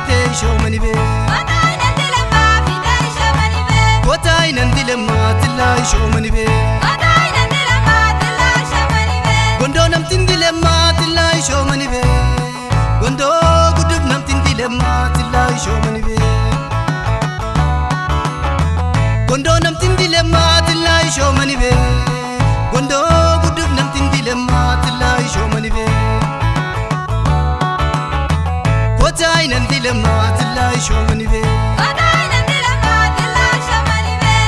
Titeshmeneb Titeshmeneb Gondo namtin dilemma Titeshmeneb Gondo gudub namtin dilemma Titeshmeneb Gondo namtin dilemma Titeshmeneb Gondo gudub namtin dilemma Titeshmeneb Kotainan dilemma Titeshmeneb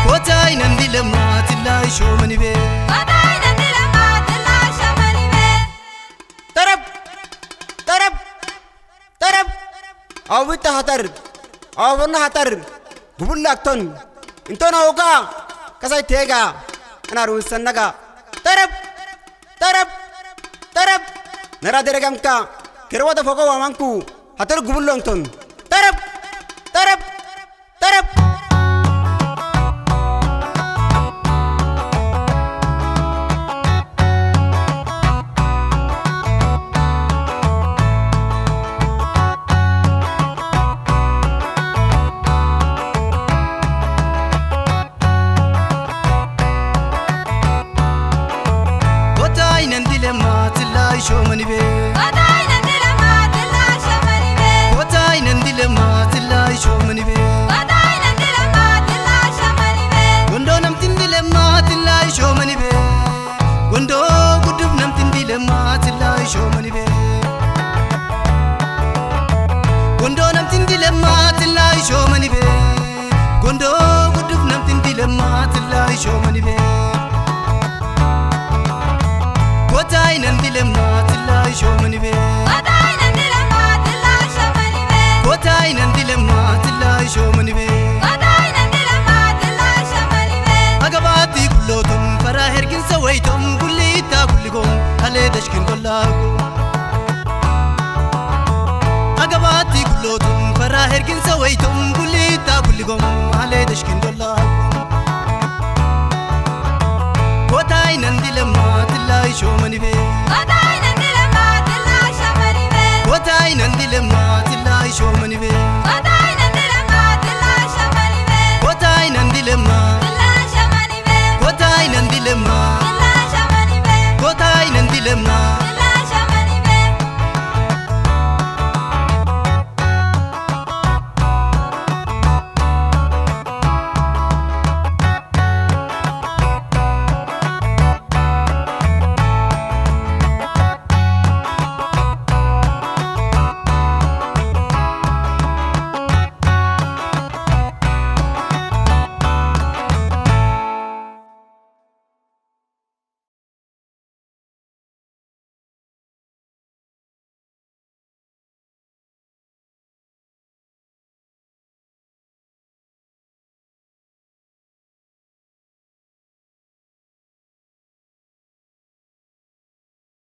Kotainan dilemma Titeshmeneb Tarab awita hatar awna hatar gubulakton intona oga kasai tega anaru sannaga tarab nara deregamka kerwada fogo wamanku hatar gubulongton tarab Kotainan dilemma Titeshmeneb Kotainan dilemma Titeshmeneb Gondo namtin dilemma Titeshmeneb Gondo gudub namtin dilemma Titeshmeneb Gondo namtin dilemma Titeshmeneb Gondo gudub namtin dilemma Titeshmeneb Kotainan dilemma Titeshmeneb Kotainan dilemma Titeshmeneb Agabati kullotum fara hergin sawaitum gulita gulligom hale dashkin dollago Agabati kullotum fara hergin sawaitum gulita gulligom hale dashkin dollago Kotainan dilemma Titeshmeneb